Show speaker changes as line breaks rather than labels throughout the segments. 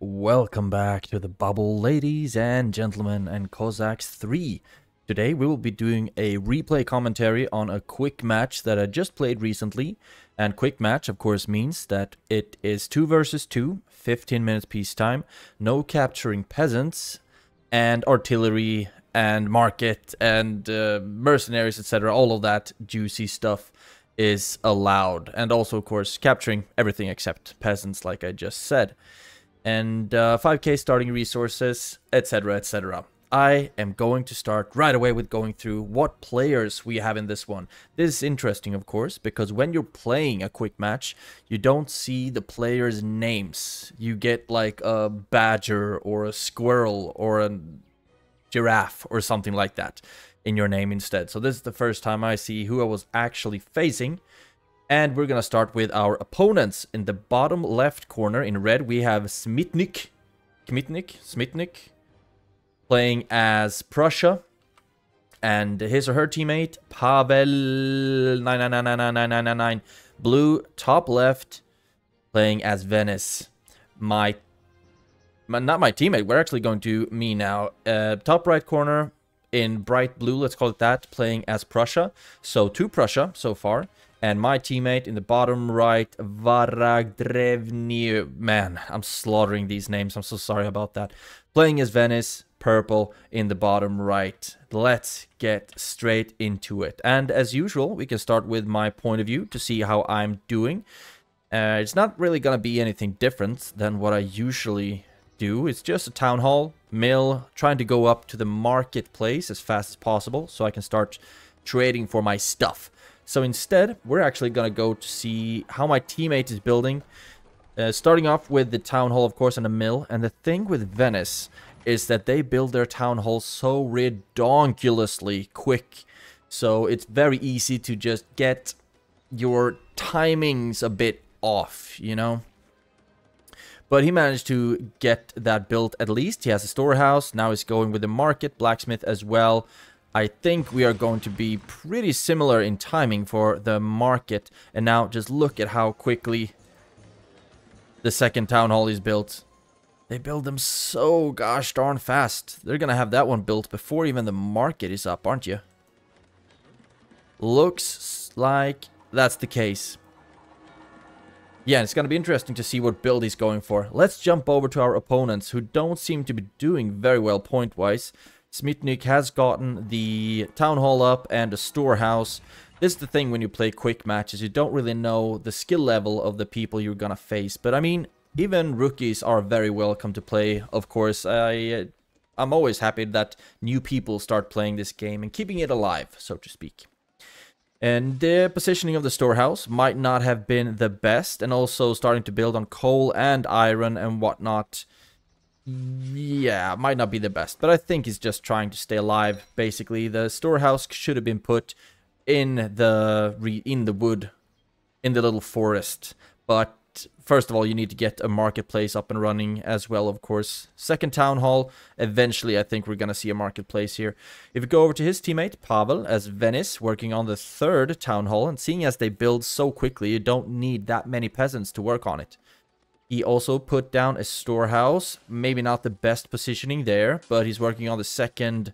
Welcome back to the bubble, ladies and gentlemen, and Cossacks 3. Today we will be doing a replay commentary on a quick match that I just played recently. And quick match, of course, means that it is 2 versus 2, 15 minutes peacetime, no capturing peasants, and artillery, and market, and mercenaries, etc. All of that juicy stuff is allowed. And also, of course, capturing everything except peasants, like I just said. And 5k starting resources, etc, etc. I am going to start right away with going through what players we have in this one. This is interesting, of course, because when you're playing a quick match, you don't see the players' names. You get like a badger or a squirrel or a giraffe or something like that in your name instead. So this is the first time I see who I was actually facing. And we're gonna start with our opponents. In the bottom left corner in red, we have Smitnik, playing as Prussia, and his or her teammate Pavel 9999999, blue top left, playing as Venice. Not my teammate. We're actually going to me now. Top right corner in bright blue, let's call it that, playing as Prussia. So 2 Prussia so far. And my teammate in the bottom right, Varagdrevny. Man, I'm slaughtering these names. I'm so sorry about that. Playing as Venice, purple in the bottom right. Let's get straight into it. And as usual, we can start with my point of view to see how I'm doing. It's not really going to be anything different than what I usually do. It's just a town hall, mill, trying to go up to the marketplace as fast as possible so I can start trading for my stuff. So instead, we're actually going to go to see how my teammate is building. Starting off with the town hall, of course, and a mill. And the thing with Venice is that they build their town hall so redonkulously quick. So it's very easy to just get your timings a bit off, you know. But he managed to get that built at least. He has a storehouse. Now he's going with the market, blacksmith as well. I think we are going to be pretty similar in timing for the market. And now just look at how quickly the second town hall is built. They build them so gosh darn fast. They're gonna have that one built before even the market is up, aren't you? Looks like that's the case. Yeah, it's gonna be interesting to see what build he's going for. Let's jump over to our opponents, who don't seem to be doing very well point-wise. Smitnik has gotten the town hall up and a storehouse. This is the thing when you play quick matches. You don't really know the skill level of the people you're gonna face. But I mean, even rookies are very welcome to play, of course. I'm always happy that new people start playing this game and keeping it alive, so to speak. And the positioning of the storehouse might not have been the best. And also starting to build on coal and iron and whatnot. Yeah, might not be the best, but I think he's just trying to stay alive. Basically, the storehouse should have been put in the wood, in the little forest. But first of all, you need to get a marketplace up and running as well, of course. Second town hall. Eventually, I think we're gonna see a marketplace here. If we go over to his teammate Pavel as Venice, working on the third town hall, and seeing as they build so quickly, you don't need that many peasants to work on it. He also put down a storehouse. Maybe not the best positioning there, but he's working on the second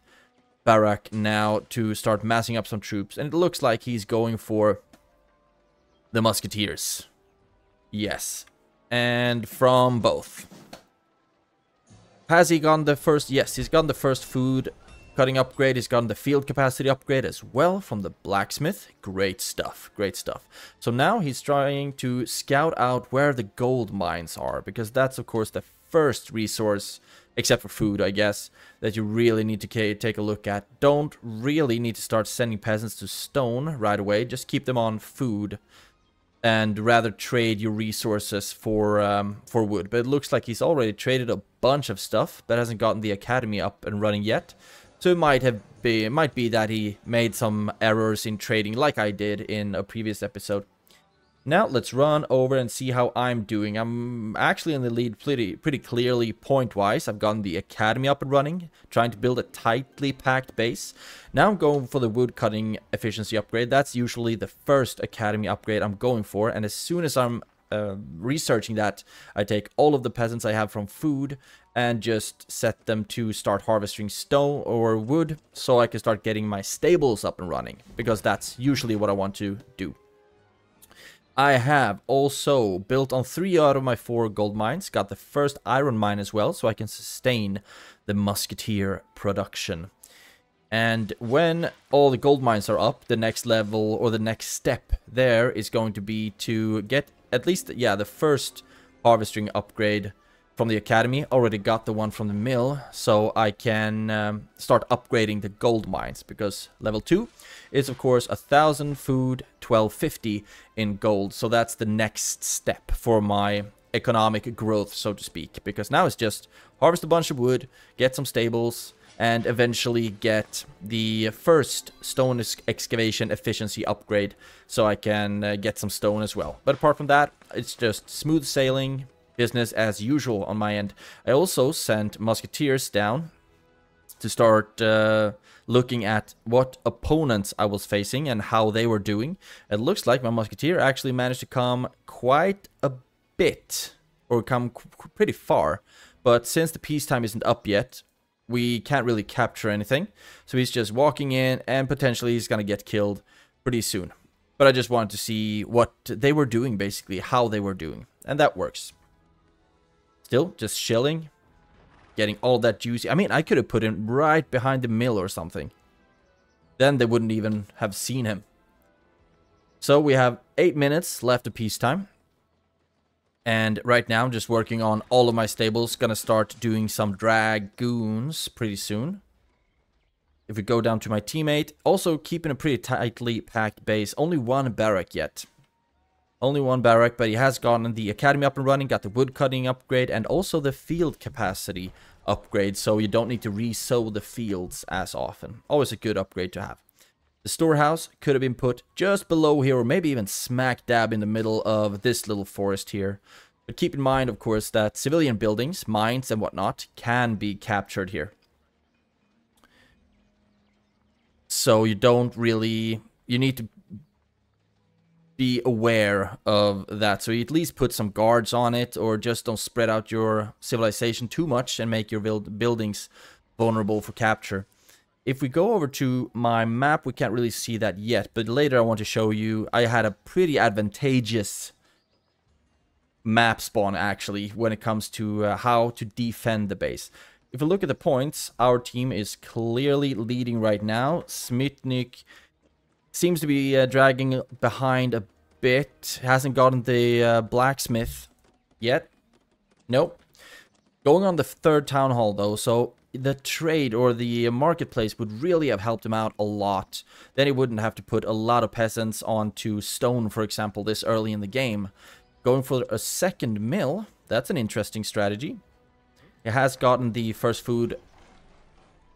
barrack now to start massing up some troops. And it looks like he's going for the Musketeers. Yes. And from both. Has he gotten the first? Yes, he's gotten the first food cutting upgrade. He's gotten the field capacity upgrade as well from the blacksmith. Great stuff, great stuff. So now he's trying to scout out where the gold mines are, because that's of course the first resource, except for food, I guess, that you really need to take a look at. Don't really need to start sending peasants to stone right away. Just keep them on food and rather trade your resources for wood. But it looks like he's already traded a bunch of stuff but hasn't gotten the academy up and running yet. So it might be that he made some errors in trading like I did in a previous episode. Now let's run over and see how I'm doing. I'm actually in the lead pretty clearly point-wise. I've gotten the academy up and running, trying to build a tightly packed base. Now I'm going for the wood cutting efficiency upgrade. That's usually the first academy upgrade I'm going for. And as soon as I'm researching that, I take all of the peasants I have from food and just set them to start harvesting stone or wood so I can start getting my stables up and running, because that's usually what I want to do. I have also built on 3 out of my 4 gold mines, got the first iron mine as well, so I can sustain the musketeer production. And when all the gold mines are up, the next level or the next step there is going to be to get at least, yeah, the first harvesting upgrade from the academy. Already got the one from the mill, so I can start upgrading the gold mines, because level 2 is of course 1,000 food, 1250 in gold. So that's the next step for my economic growth, so to speak, because now it's just harvest a bunch of wood, get some stables, and eventually get the first stone excavation efficiency upgrade, so I can get some stone as well. But apart from that, it's just smooth sailing, business as usual on my end. I also sent Musketeers down to start looking at what opponents I was facing and how they were doing. It looks like my Musketeer actually managed to come quite a bit, or come pretty far. But since the peacetime isn't up yet, we can't really capture anything. So he's just walking in, and potentially he's gonna get killed pretty soon. But I just wanted to see what they were doing, basically, how they were doing. And that works. Still, just chilling. Getting all that juicy. I mean, I could have put him right behind the mill or something. Then they wouldn't even have seen him. So we have 8 minutes left of peacetime. And right now I'm just working on all of my stables. Gonna start doing some dragoons pretty soon. If we go down to my teammate, also keeping a pretty tightly packed base. Only 1 barrack yet. Only 1 barrack, but he has gotten the academy up and running, got the wood cutting upgrade, and also the field capacity upgrade, so you don't need to re-sow the fields as often. Always a good upgrade to have. The storehouse could have been put just below here, or maybe even smack dab in the middle of this little forest here. But keep in mind, of course, that civilian buildings, mines and whatnot can be captured here. So you don't really... you need to be aware of that. So you at least put some guards on it, or just don't spread out your civilization too much and make your buildings vulnerable for capture. If we go over to my map, we can't really see that yet, but later I want to show you I had a pretty advantageous map spawn actually when it comes to how to defend the base. If we look at the points, our team is clearly leading right now. Smick seems to be dragging behind a bit. Hasn't gotten the blacksmith yet. Nope. Going on the 3rd town hall though, so the trade or the marketplace would really have helped him out a lot. Then he wouldn't have to put a lot of peasants onto stone, for example, this early in the game. Going for a 2nd mill, that's an interesting strategy. He has gotten the first food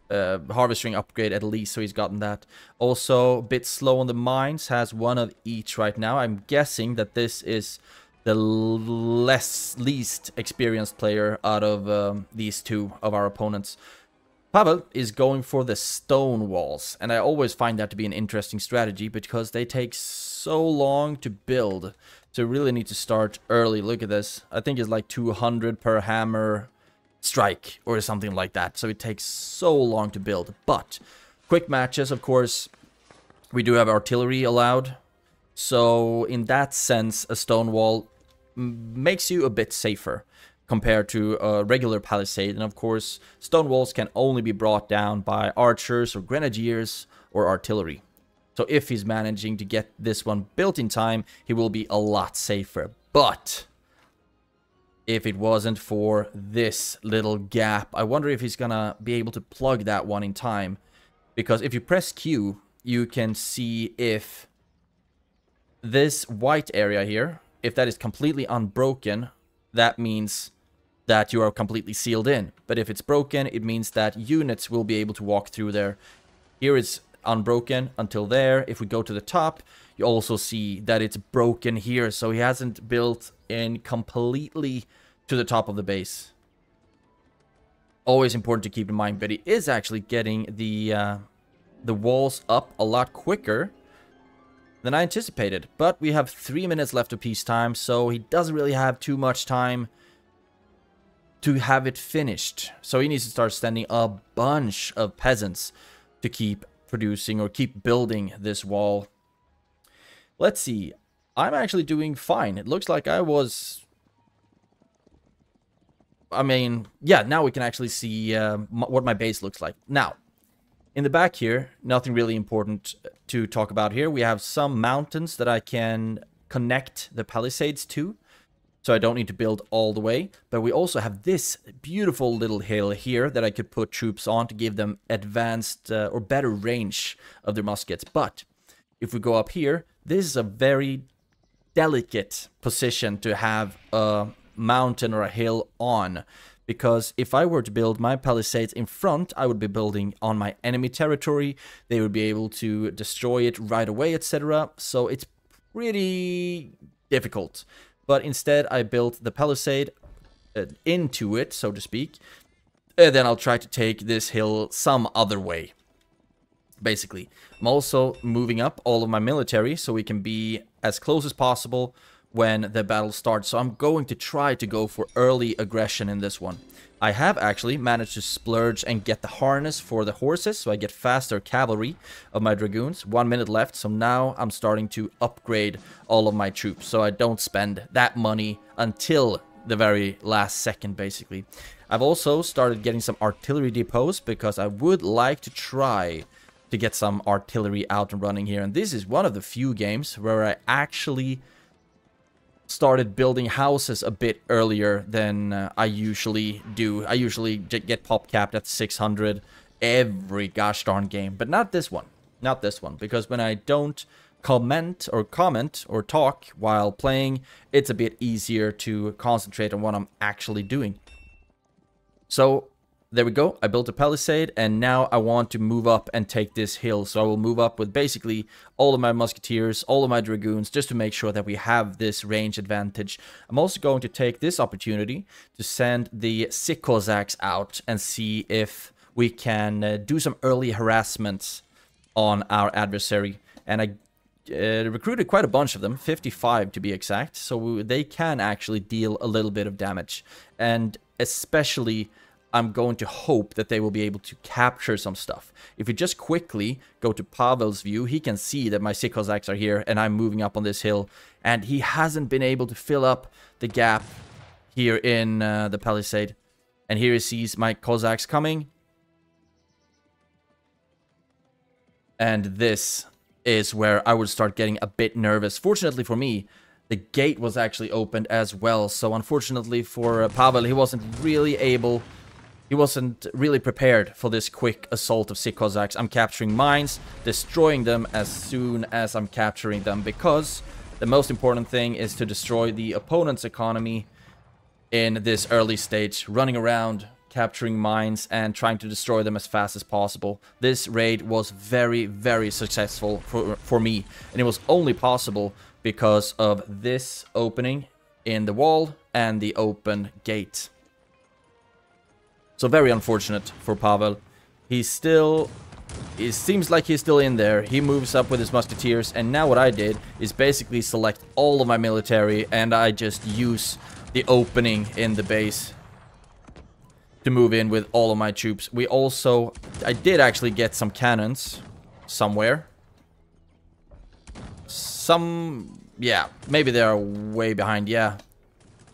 harvesting upgrade at least, so he's gotten that. Also, a bit slow on the mines, has 1 of each right now. I'm guessing that this is the least experienced player out of these 2 of our opponents. Pavel is going for the stone walls, and I always find that to be an interesting strategy because they take so long to build. So you really need to start early. Look at this. I think it's like 200 per hammer strike or something like that. So it takes so long to build. But quick matches, of course, we do have artillery allowed. So in that sense, a stone wall makes you a bit safer compared to a regular palisade. And of course, stone walls can only be brought down by archers or grenadiers or artillery. So if he's managing to get this one built in time, he will be a lot safer. But if it wasn't for this little gap, I wonder if he's gonna be able to plug that one in time. Because if you press Q, you can see if this white area here, if that is completely unbroken, that means that you are completely sealed in. But if it's broken, it means that units will be able to walk through there. Here is unbroken until there. If we go to the top, you also see that it's broken here. So he hasn't built in completely to the top of the base. Always important to keep in mind, but he is actually getting the walls up a lot quicker than I anticipated. But we have 3 minutes left of peacetime, so he doesn't really have too much time to have it finished. So he needs to start sending a bunch of peasants to keep producing or keep building this wall. Let's see. I'm actually doing fine. It looks like I was... I mean, yeah, now we can actually see what my base looks like. Now, in the back here, nothing really important to talk about here. We have some mountains that I can connect the palisades to, so I don't need to build all the way. But we also have this beautiful little hill here that I could put troops on to give them advanced or better range of their muskets. But if we go up here, this is a very delicate position to have a mountain or a hill on, because if I were to build my palisades in front, I would be building on my enemy territory. They would be able to destroy it right away, etc. So it's pretty difficult. But instead I built the palisade into it, so to speak, and then I'll try to take this hill some other way. Basically, I'm also moving up all of my military so we can be as close as possible when the battle starts. So I'm going to try to go for early aggression in this one. I have actually managed to splurge and get the harness for the horses, so I get faster cavalry of my dragoons. 1 minute left, so now I'm starting to upgrade all of my troops, so I don't spend that money until the very last second, basically. I've also started getting some artillery depots, because I would like to try to get some artillery out and running here. And this is one of the few games where I actually started building houses a bit earlier than I usually do. I usually get pop capped at 600 every gosh darn game, but not this one. Not this one, because when I don't comment or talk while playing, it's a bit easier to concentrate on what I'm actually doing. So there we go. I built a palisade, and now I want to move up and take this hill. So I will move up with basically all of my musketeers, all of my dragoons, just to make sure that we have this range advantage. I'm also going to take this opportunity to send the sick Cossacks out and see if we can do some early harassments on our adversary. And I recruited quite a bunch of them, 55 to be exact, so they can actually deal a little bit of damage. And especially, I'm going to hope that they will be able to capture some stuff. If we just quickly go to Pavel's view, he can see that my sick Cossacks are here and I'm moving up on this hill. And he hasn't been able to fill up the gap here in the palisade. And here he sees my Cossacks coming. And this is where I would start getting a bit nervous. Fortunately for me, the gate was actually opened as well. So unfortunately for Pavel, he wasn't really prepared for this quick assault of sick Cossacks. I'm capturing mines, destroying them as soon as I'm capturing them, because the most important thing is to destroy the opponent's economy in this early stage, running around, capturing mines, and trying to destroy them as fast as possible. This raid was very, very successful for me, and it was only possible because of this opening in the wall and the open gate. So very unfortunate for Pavel. It seems like he's still in there. He moves up with his musketeers, and now what I did is basically select all of my military, and I just use the opening in the base to move in with all of my troops. I did actually get some cannons somewhere. Yeah, maybe they are way behind, yeah.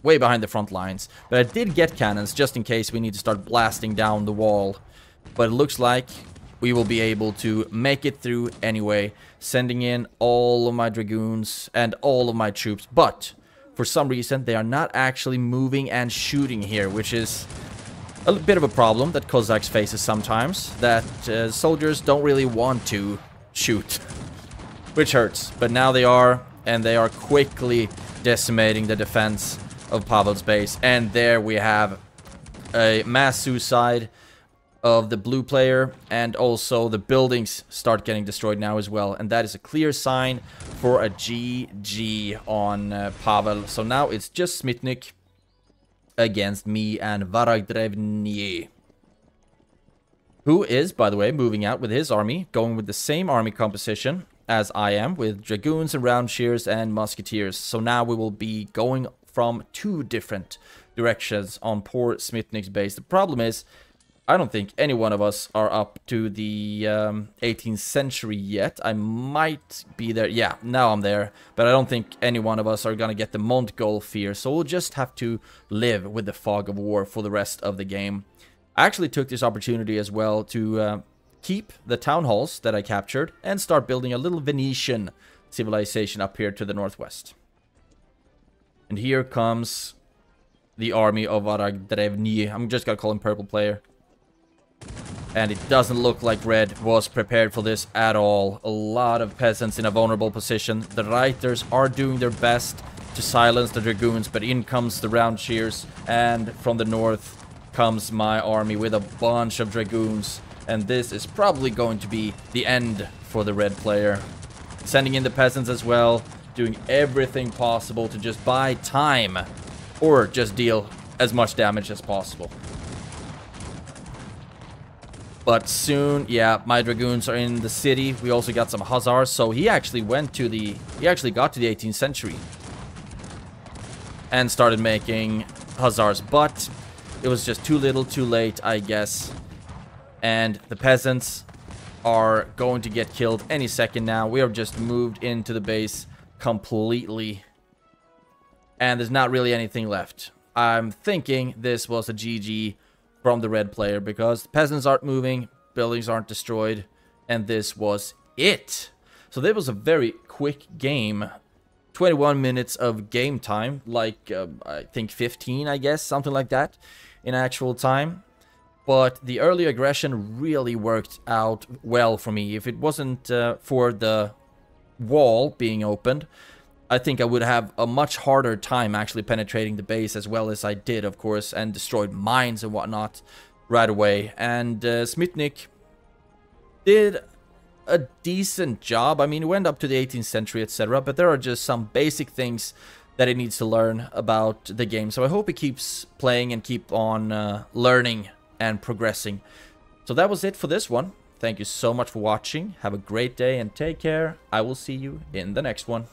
Way behind the front lines. But I did get cannons just in case we need to start blasting down the wall. But it looks like we will be able to make it through anyway, sending in all of my dragoons and all of my troops. But for some reason, they are not actually moving and shooting here, which is a bit of a problem that Cossacks faces sometimes. That soldiers don't really want to shoot, which hurts. But now they are, and they are quickly decimating the defense of Pavel's base. And there we have a mass suicide of the blue player, and also the buildings start getting destroyed now as well, and that is a clear sign for a GG on Pavel. So now it's just Smick against me and Varagdrevny, who is, by the way, moving out with his army, going with the same army composition as I am, with Dragoons and Roundshears and Musketeers. So now we will be going from 2 different directions on poor Smitnik's base. The problem is, I don't think any one of us are up to the 18th century yet. I might be there. Yeah, now I'm there. But I don't think any one of us are going to get the Montgolf here. So we'll just have to live with the fog of war for the rest of the game. I actually took this opportunity as well to keep the town halls that I captured and start building a little Venetian civilization up here to the northwest. And here comes the army of Varadrevny. I'm just going to call him purple player. And it doesn't look like red was prepared for this at all. A lot of peasants in a vulnerable position. The Reiters are doing their best to silence the Dragoons, but in comes the Roundshears, and from the north comes my army with a bunch of Dragoons. And this is probably going to be the end for the red player. Sending in the peasants as well, doing everything possible to just buy time, or just deal as much damage as possible. But soon, yeah, my Dragoons are in the city. We also got some Hussars, so he actually got to the 18th century and started making Hussars, but it was just too little, too late, I guess. And the peasants are going to get killed any second now. We have just moved into the base completely, and there's not really anything left. I'm thinking this was a GG from the red player, because the peasants aren't moving, buildings aren't destroyed, and this was it. So that was a very quick game. 21 minutes of game time, like I think 15, I guess, something like that in actual time. But the early aggression really worked out well for me. If it wasn't for the wall being opened, I think I would have a much harder time actually penetrating the base, as well as I did, of course, and destroyed mines and whatnot right away. And Smitnik did a decent job. I mean, he went up to the 18th century, etc. But there are just some basic things that he needs to learn about the game. So I hope he keeps playing and keep on learning and progressing. So that was it for this one. Thank you so much for watching. Have a great day and take care. I will see you in the next one.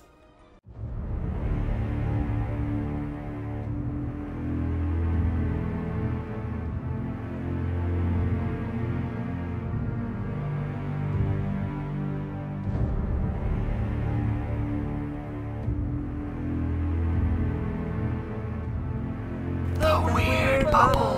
The Weird Bubble.